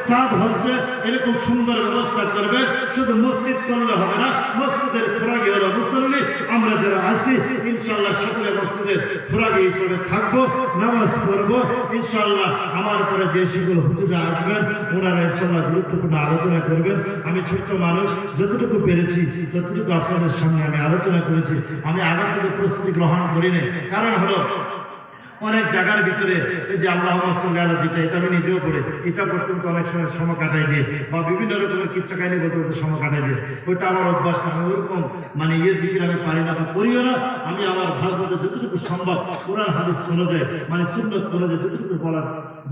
ছাদ হচ্ছে, এরকম সুন্দর ব্যবস্থা করবে। শুধু মসজিদ করলে হবে না, মসজিদের খোরাকি হলো মুসল্লি। আমরা যারা আছি ইনশাআল্লাহ সকলে মসজিদের খোরাকি হিসেবে থাকবো, নামাজ পড়বো ইনশাআল্লাহ। আমার পরে যে সকল হুজুরা আসবেন ওনারা ইনশাআল্লাহ গুরুত্বপূর্ণ আলোচনা করবেন। আমি ছোট্ট মানুষ, যতটুকু পেরেছি ততটুকু আপনাদের সামনে আমি আলোচনা করেছি। আমি আগে থেকে প্রস্তুতি গ্রহণ করি নাই, কারণ হলো অনেক জায়গার ভিতরে এই যে আল্লাহ যেটা, এটা আমি নিজেও পড়ে, এটা পড়তে তো অনেক সময় কাটাই দিয়ে, বা বিভিন্ন রকমের কিচ্ছা কাহিনী বলতে বলতে সময় কাটাই দিয়ে, ওইটা আমার অভ্যাস না। আমি ওরকম মানে জিকির আমি পারি না বা করিও না। আমি আমার ভাগবতে যতটুকু সম্ভব কোরআন হাদিস অনুযায়ী, মানে সুন্নত অনুযায়ী যতটুকু বলার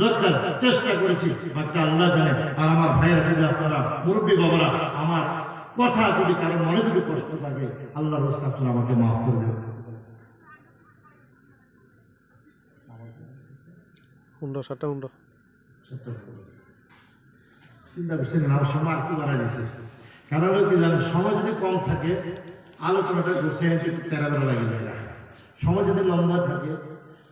দরকার চেষ্টা করেছি, বাকি আল্লাহ জানে। আর আমার ভাইয়েরা যদি, আপনারা মুরব্বী বাবারা, আমার কথা যদি কারো মনে যদি কষ্ট থাকে, আল্লাহর রাস্তায় আপনারা আমাকে মাফ করে দেবেন। চিন্তা করছেন না, সময় আর কি বাড়া দিচ্ছে। কারণ কি জানেন, সময় যদি কম থাকে আলোচনাটা গুছিয়ে একটু তেরাবেলা লাগে যায়। সময় যদি লম্বা থাকে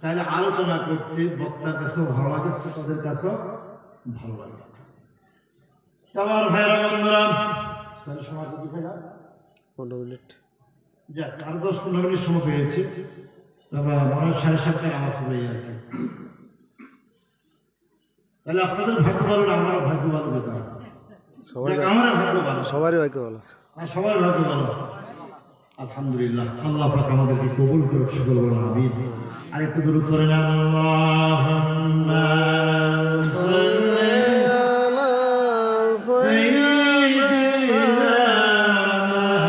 তাহলে আলোচনা করতে বক্তার কাছেও ভালো লাগে, শ্রোতাদের কাছেও ভালো লাগে। আমার ভাইরা বন্ধুরা, সময় কত ভাইয়া? 15 মিনিট। যাক, আরো 10-15 মিনিট সময় পেয়েছি। তারপর মনে হয় 7:30টায় নামাজ পড়ে আর কি। তাহলে আপনাদের ভাগ্য ভালো না আমারও ভাগ্য ভালো, বেটা আমার ভাগ্য ভালো, সবারই ভাগ্য ভালো, সবার ভাগ্য ভালো। আলহামদুলিল্লাহ, আল্লাহ পাক আমাদেরকে কবুল করুক, সকল বলুন আমিন। আর একটু দরুদ করেন, আল্লাহুম্মা সাল্লি আলা সাইয়্যিদিনা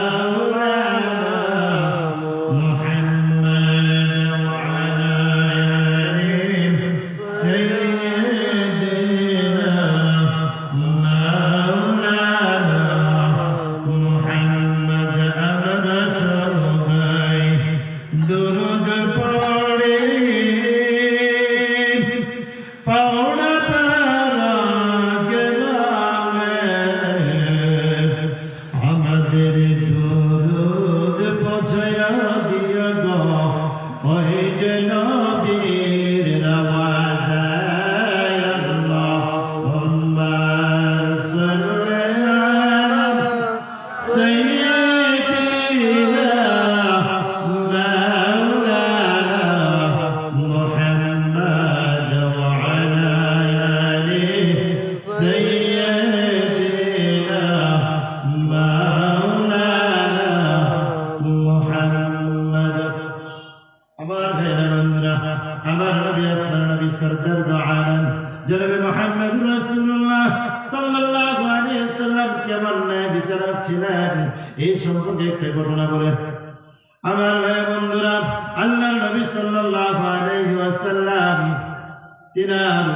মাওলানা মুহাম্মাদ ওয়া আলা আলি সাইয়্যিদিনা মাওলানা মুহাম্মাদ। আমরা সবাই দুরূদ পড়ে পাওনা তারা গেলামে, আমাদের দুরূদ পৌঁছায়া দিয়া গো ওই যে নবীর রওজায়। আল্লাহুম্মা সাল্লি আলা সাইয়্যিদিনা মাওলানা মুহাম্মাদ ওয়া আলা আলি সাইয়্যিদিনা মাওলানা মুহাম্মাদ। আমার ভাইরা বন্ধুরা, আমার নবী, আপনার নবী সরদার দু আলম জনাবে মুহাম্মদুর রাসূলুল্লাহ সাল্লাল্লাহু আলাইহি ওয়াসাল্লাম কেমন ন্যায় বিচারক ছিলেন এই সম্পর্কে একটা ঘটনা বলে। আমার ভাই বন্ধুরা, আল্লাহর নবী সাল্লাল্লাহু আলাইহি ওয়াসাল্লাম তিনার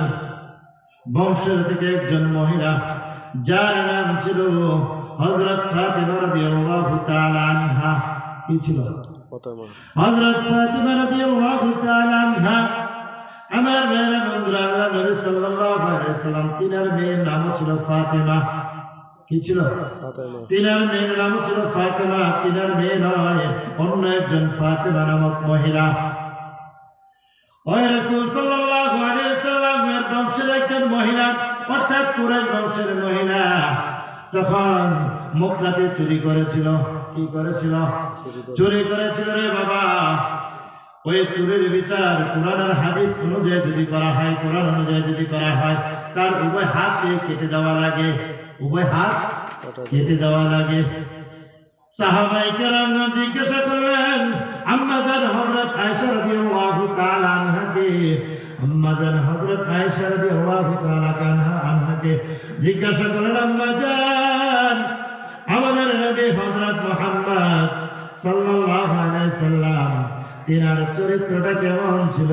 বংশের থেকে একজন মহিলা, যার নাম ছিল হযরত ফাতিমা রাদিয়াল্লাহু তাআলা আনহা। কি ছিল? হযরত ফাতিমা রাদিয়াল্লাহু তাআলা আনহা। আমার ভাইরা বন্ধুরা, আল্লাহর নবী সাল্লাল্লাহু আলাইহি ওয়াসাল্লাম তিনার মেয়ের নাম ছিল ফাতিমা। কি ছিল? তিনার মেয়ের নাম ছিল ফাতিমা। তিনার মেয়ে নয়, অন্য একজন ফাতিমা নামক মহিলা। ওই রাসূল সাল্লাল্লাহু আলাইহি ওয়াসাল্লামের বংশের একজন মহিলা, অর্থাৎ কুরাইশ বংশের মহিলা, তখন মক্কাতে চুরি করেছিল। কি করেছিল? চুরি করেছিল রে বাবা। ওই চুরির বিচার কোরআন আর হাদিস অনুযায়ী যদি করা হয়, কোরআন অনুযায়ী যদি করা হয়, তার উভয় হাতকে কেটে দেওয়া লাগে, উভয় হাত কেটে দেওয়া লাগে। সাহাবায়ে কেরাম জিজ্ঞাসা করলেন আম্মাজান হযরত আয়েশা রাদিয়াল্লাহু তাআলা আনহাকে, আম্মাজান হযরত আয়েশা রাদিয়াল্লাহু তাআলা আনহাকে জিজ্ঞাসা করলেন, আম্মাজান আমাদের নবী হযরত মুহাম্মদ সাল্লাল্লাহু আলাইহি সাল্লাম তিনার চরিত্রটা কেমন ছিল?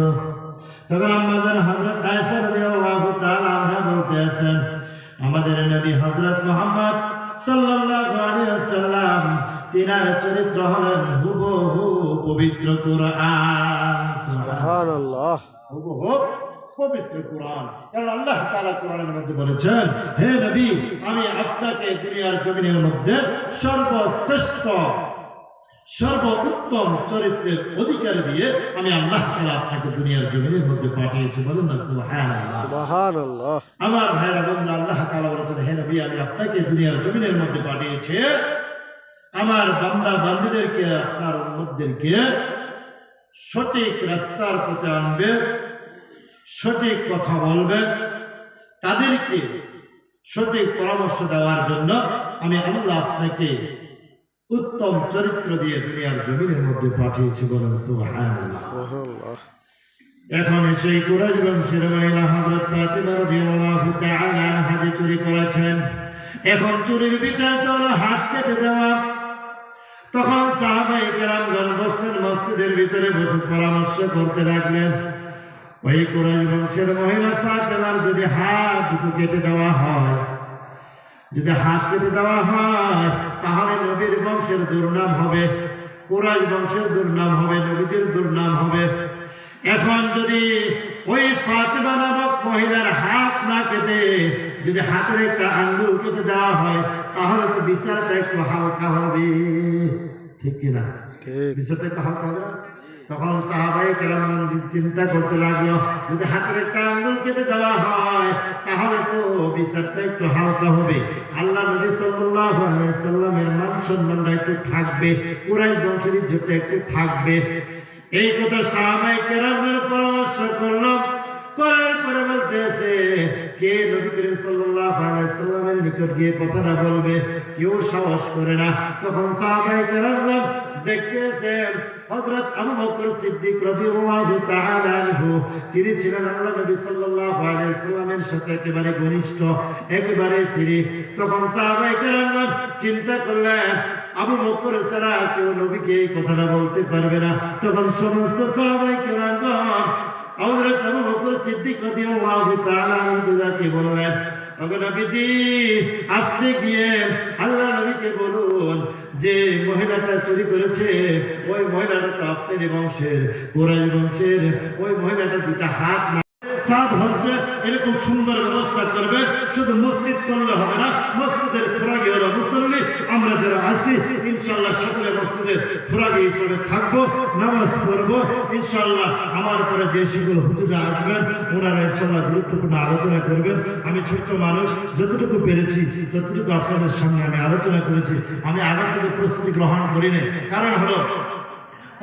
তখন আম্মাজান হযরত আয়েশা রাদিয়াল্লাহু তাআলা আনহা বলতেছেন, আমাদের নবী হযরত মুহাম্মদ সাল্লাল্লাহু আলাইহি ওয়াসাল্লাম তিনার চরিত্র হলেন হুবহু পবিত্র কুরআন। সুবহানাল্লাহ, হুবহু পবিত্র কুরআন। কারণ আল্লাহ তাআলা কোরআনের মধ্যে বলেছেন, হে নবী, আমি আপনাকে দুনিয়ার জমিনের মধ্যে সর্বশ্রেষ্ঠ সর্বোত্তম চরিত্রের অধিকারী দিয়ে আমি আল্লাহ তাআলা আপনাকে দুনিয়ার জমিনের মধ্যে পাঠিয়েছি। বলুন না সুবহানাল্লাহ। সুবহানাল্লাহ। আমার ভাইরা বন্ধুরা, আল্লাহ দিয়ে আমি আপনাকে দুনিয়ার জমিনের মধ্যে পাঠিয়েছি আমার বান্দা বান্দীদেরকে আপনার উম্মতদেরকে সঠিক রাস্তার পথে আনবে, সঠিক কথা বলবে, তাদেরকে সঠিক পরামর্শ দেওয়ার জন্য আমি আল্লাহ আপনাকে উত্তম চরিত্র দিয়ে দুনিয়ার জমিনের মধ্যে পাঠিয়েছি। বলেন সুবহানাল্লাহ। এখন সেই কুরাইশ বংশের মহিলা হযরত ফাতিমা রাদিয়াল্লাহু তাআলা আনহা যে চুরি করেছেন, এখন চুরির বিচার হলো হাত কেটে দেওয়া। তখন সাহাবায়ে কেরামগণ বসলেন মসজিদের ভিতরে বসে পরামর্শ করতে লাগলেন, ওই কুরাইশ বংশের মহিলা ফাতিমার যদি হাত দুটো কেটে দেওয়া হয়, যদি হাত কেটে দেওয়া হয় তাহলে নবীর বংশের দুর্নাম হবে, কুরাইশ বংশের দুর্নাম হবে, নবীজির দুর্নাম হবে। এখন যদি ওই ফাতিমা নামক মহিলার হাত না কেটে যদি হাতের একটা আঙ্গুল কেটে দেওয়া হয় তাহলে তো বিচারটা একটু হালকা হবে, ঠিক কিনা? বিচারটা একটু হালকা হবে। তখন সাহাবায়ে কেরামগণ চিন্তা করতে লাগলো, যদি হাতের একটা আঙ্গুল কেটে দেওয়া হয় তাহলে তো বিচারটা একটু হালকা হবে, আল্লাহ নবী সাল্লাল্লাহু আলাইহি সাল্লামের মান সম্মানটা একটু থাকবে, কুরাইশ বংশের ইজ্জতটা একটু থাকবে। এই কথা সাহাবায়ে কেরামগণ পরামর্শ করলো, করার পরে বলতেছে কে নবী করিম সাল্লাল্লাহু আলাইহি সাল্লামের নিকট গিয়ে কথাটা বলবে, কেউ সাহস করে না। তখন সাহাবায়ে কেরামগণ দেখতেছেন হযরত আবু বকর সিদ্দিক রাদিয়াল্লাহু তাআলা আনহু, তিনি ছিলেন আল্লাহ নবী সাল্লাল্লাহু আলাইহি সাল্লামের সাথে একেবারে ঘনিষ্ঠ, একেবারে ফ্রি। তখন সাহাবায়ে কেরামগণ চিন্তা করলেন আবু বকর ছাড়া কেউ নবীকে এই কথাটা বলতে পারবে না। তখন সমস্ত সাহাবায়ে কেরামগণ হযরত আবু বকর সিদ্দিক রাদিয়াল্লাহু তাআলা আনহুকে বললেন, ওগো নবীজি, আপনি গিয়ে আল্লাহ নবীকে বলুন যে মহিলাটা চুরি করেছে ওই মহিলাটা তো আপনারই বংশের, কুরাইশ বংশের, ওই মহিলাটা দুটা হাত না সাদ হচ্ছে এরকম সুন্দর ব্যবস্থা করবে। শুধু মসজিদ করলে হবে না, মসজিদের খোরাকি হলো মুসল্লি, আমরা যারা আছি ইনশাআল্লাহ সকলে মসজিদের খোরাকি হিসেবে থাকবো, নামাজ পড়বো ইনশাআল্লাহ। আমার পরে যে সকল হুজুরা আসবেন ওনারা ইনশাআল্লাহ গুরুত্বপূর্ণ আলোচনা করবেন। আমি ছোট্ট মানুষ, যতটুকু পেরেছি ততটুকু আপনাদের সামনে আমি আলোচনা করেছি। আমি আগে থেকে প্রস্তুতি গ্রহণ করি না, কারণ হলো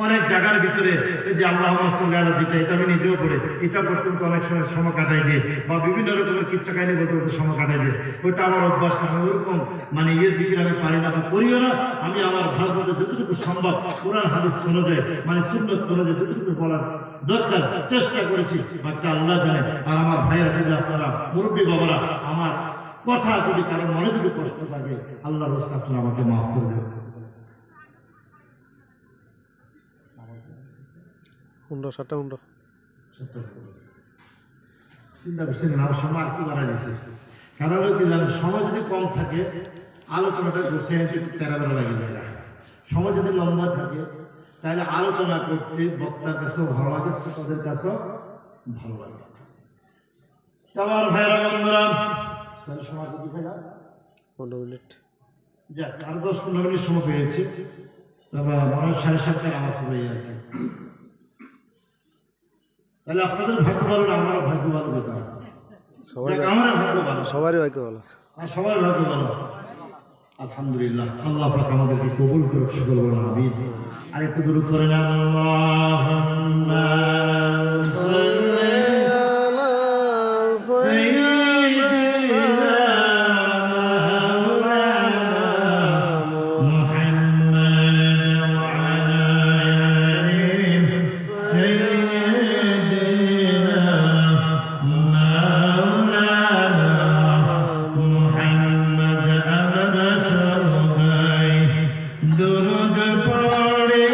অনেক জায়গার ভিতরে এই যে আল্লাহুম্মা সাল্লি আলা যেটা, এটা আমি নিজেও পড়ে, এটা পড়তে তো অনেক সময় কাটাই দিয়ে, বা বিভিন্ন রকমের কিচ্ছা কাহিনী বলতে বলতে সময় কাটাই দিয়ে, ওইটা আমার অভ্যাস না। আমি ওরকম জিকির আমি পারি না, করিও না। আমি আমার ভাষাতে যতটুকু সম্ভব কোরআন হাদিস অনুযায়ী সুন্নাত অনুযায়ী যতটুকু বলার দরকার চেষ্টা করেছি, বাকিটা আল্লাহ জানে। আর আমার ভাইয়েরা যদি আপনারা মুরব্বী বাবারা আমার কথা যদি কারো মনে যদি কষ্ট থাকে আল্লাহর রাস্তা আপনারা আমাকে মাফ করে দেবেন। চিন্তা করছেন না সময় আর কি বাড়া দিচ্ছে, কারণ কি জানেন, সময় যদি কম থাকে আলোচনাটা বসে তেরা বেলা লাগে যায়, সময় যদি লম্বা থাকে তাহলে আলোচনা করতে বক্তার কাছেও ভালো লাগে, শ্রোতাদের কাছেও ভালো লাগে। আমার ভাইরা বন্ধুরা, তাহলে সময় কত পেয়ে 15 মিনিট, যাক আর 10-15 মিনিট সময় পেয়েছি। তবে মনে হয় 7:30টায় নামাজ পড়ে আর কি। তাহলে আপনাদের ভাগ্য ভালো না আমারও ভাগ্য ভালো, কথা আমার ভাগ্য ভালো, সবারই ভাগ্য ভালো, আর সবার ভাগ্য ভালো। আলহামদুলিল্লাহ, আল্লাহ পাক আমাদেরকে কবুল করুক, সকল বলুন আমিন। আর একটু দরুদ করেন, আল্লাহুম্মা সাল্লি আলা সাইয়্যিদিনা মাওলানা মুহাম্মাদ ওয়া আলা আলি সাইয়্যিদিনা মাওলানা মুহাম্মাদ আমরা সবাই দরুদ পড়ে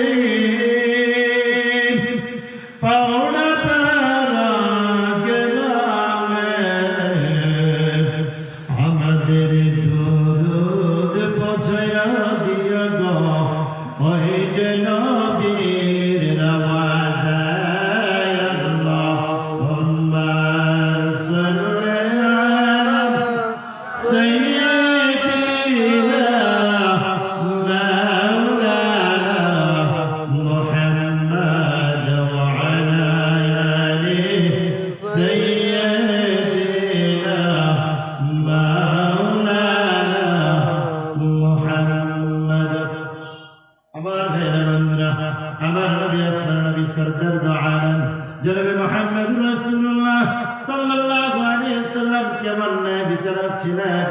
ন্যায় বিচারক ছিলেন,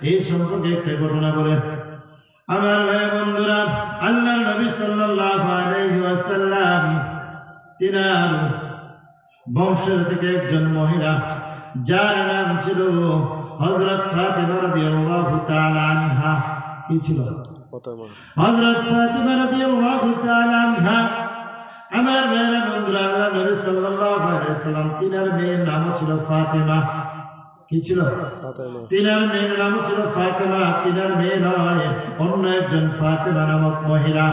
এই সম্পর্কে একটা ঘটনা বলে। আমার ভাই বন্ধুরা, আল্লাহর নবী সাল্লাল্লাহু আলাইহি ওয়াসাল্লাম তিনার বংশের থেকে একজন মহিলা, যার নাম ছিল হযরত ফাতিমা রাদিয়াল্লাহু তাআলা আনহা। কি ছিল? হযরত ফাতিমা রাদিয়াল্লাহু তাআলা আনহা। আমার ভাইরা বন্ধুরা, আল্লাহর নবী সাল্লাল্লাহু আলাইহি ওয়াসাল্লাম তিনার মেয়ের নাম ছিল ফাতিমা। কি ছিল? তিনার মেয়ের নাম ছিল ফাতিমা। তিনার মেয়ে নয়, অন্য একজন ফাতিমা নামক মহিলা।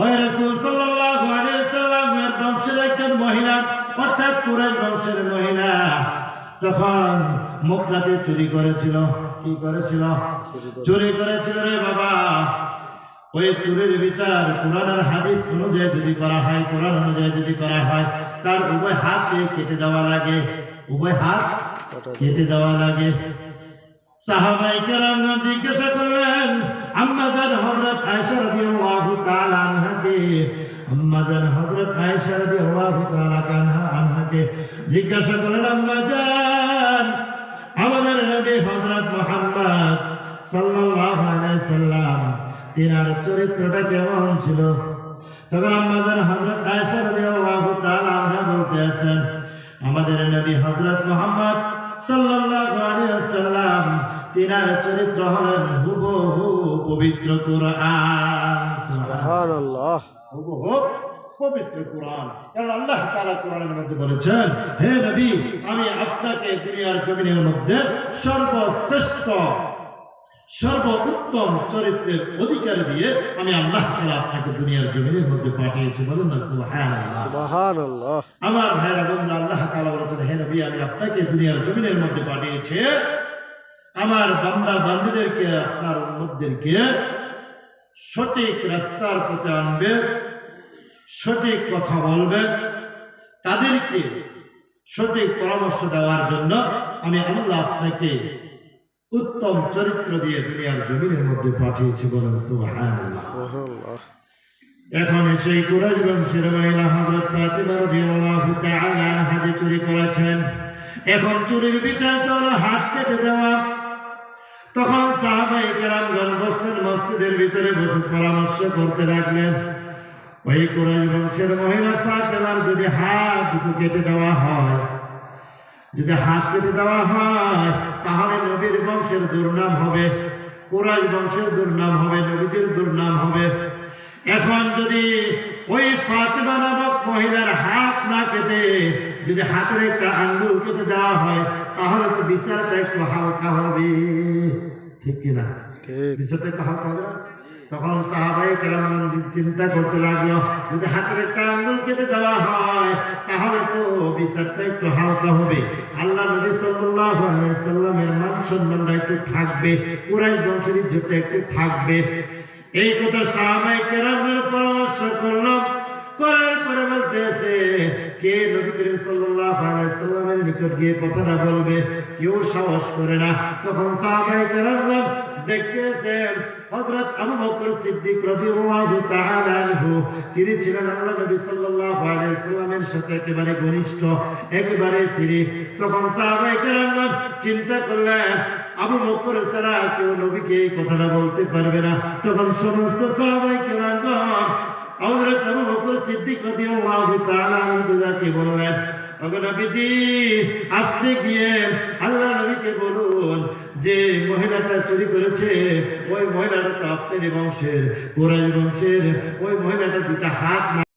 ওই রাসূল সাল্লাল্লাহু আলাইহি ওয়াসাল্লামের বংশের একজন মহিলা, অর্থাৎ কুরাইশ বংশের মহিলা, তখন মক্কাতে চুরি করেছিল। কি করেছিল? চুরি করেছিল রে বাবা। ওই চুরির বিচার কোরআন আর হাদিস অনুযায়ী যদি করা হয়, কোরআন অনুযায়ী যদি করা হয়, তার উভয় হাতকে কেটে দেওয়া লাগে। উভয় হাত কেটে দেওয়া লাগে। সাহাবায়ে কেরামগণ জিজ্ঞাসা করলেন আম্মা জান হযরত আয়েশা রাদিয়াল্লাহু তাআলা আনহাকে, আম্মা জান হযরত আয়েশা রাদিয়াল্লাহু তাআলা আনহাকে জিজ্ঞাসা করলেন, আম্মা জান, আমাদের নবী হযরত মুহাম্মদ সাল্লাল্লাহু আলাইহি সাল্লাম তিনার চরিত্রটা কেমন ছিল? তখন আম্মা জান হযরত আয়েশা রাদিয়াল্লাহু তাআলা আনহা বলতেছেন, আমাদের নবী হযরত মুহাম্মদ সাল্লাল্লাহু আলাইহি ওয়াসাল্লাম তিনার চরিত্র হলেন হুবহু পবিত্র কুরআন। সুবহানাল্লাহ। হুবহু পবিত্র কুরআন। কারণ আল্লাহ তাআলা কোরআনের মধ্যে বলেছেন, হে নবী, আমি আপনাকে দুনিয়ার জমিনের মধ্যে সর্বশ্রেষ্ঠ সর্বোত্তম চরিত্রের অধিকারী দিয়ে আমি আল্লাহ তাআলা আপনাকে দুনিয়ার জমিনের মধ্যে পাঠিয়েছি। বলুন না সুবহানাল্লাহ। সুবহানাল্লাহ। আমার ভাইরা বন্ধুরা, আল্লাহ তাআলা বলেছেন, হে নবী, আমি আপনাকে দুনিয়ার জমিনের মধ্যে পাঠিয়েছি আমার বান্দা বান্দীদেরকে, আপনার উম্মতদেরকে সঠিক রাস্তার পথে আনবে, সঠিক কথা বলবে, তাদেরকে সঠিক পরামর্শ দেওয়ার জন্য আমি আল্লাহ আপনাকে উত্তম চরিত্র দিয়ে দুনিয়ার জমিনের মধ্যে পাঠিয়েছি। বলেন সুবহানাল্লাহ। এখন সেই কুরাইশ বংশের মহিলা হযরত ফাতিমা রাদিয়াল্লাহু তাআলা আনহা যে চুরি করেছেন, এখন চুরির বিচার হলো হাত কেটে দেওয়া। তখন সাহাবায়ে কেরামগণ বসলেন, মসজিদের ভিতরে বসে পরামর্শ করতে লাগলেন, ওই কুরাইশ বংশের মহিলা ফাতিমার যদি হাত দুটো কেটে দেওয়া হয়, যদি হাত কেটে দেওয়া হয়, তাহলে নবীর বংশের দুর্নাম হবে, কুরাইশ বংশের দুর্নাম হবে, নবীজির দুর্নাম হবে। এখন যদি ওই ফাতিমা নামক মহিলার হাত না কেটে যদি হাতের একটা আঙ্গুল কেটে দেওয়া হয়, তাহলে তো বিচারটা একটু হালকা হবে। ঠিক কিনা? বিচারটা একটু হালকা হবে না? তখন সাহাবায়ে কেরামগণ চিন্তা করতে লাগলো, যদি হাতের একটা আঙ্গুল কেটে দেওয়া হয়, তাহলে তো বিচারটা একটু হালকা হবে, আল্লাহ নবী সাল্লাল্লাহু আলাইহি সাল্লামের মান সম্মানটা একটু থাকবে, কুরাইশ বংশের ইজ্জতটা একটু থাকবে। এই কথা সাহাবায়ে কেরামগণ পরামর্শ করলো, করার পরে বলতেছে, কে নবী করিম সাল্লাল্লাহু আলাইহি সাল্লামের নিকট গিয়ে কথাটা বলবে? কেউ সাহস করে না। তখন সাহাবায়ে কেরামগণ দেখতেছেন হযরত আবু বকর সিদ্দিক রাদিয়াল্লাহু তাআলা আনহু, তিনি ছিলেন আল্লাহ নবী সাল্লাল্লাহু আলাইহি সাল্লামের সাথে একেবারে ঘনিষ্ঠ, একেবারে ফিরে। তখন সাহাবায়ে কেরামগণ চিন্তা করলেন, আবু বকর ছাড়া কেউ নবীকে এই কথাটা বলতে পারবে না। তখন সমস্ত সাহাবায়ে কেরামগণ হযরত আবু বকর সিদ্দিক রাদিয়াল্লাহু তাআলা আনহুকে বললেন, ওগো নবীজি, আপনি গিয়ে আল্লাহ নবীকে বলুন যে মহিলাটা চুরি করেছে, ওই মহিলাটা তো আপনারই বংশের, কুরাইশ বংশের, ওই মহিলাটা দুটা হাত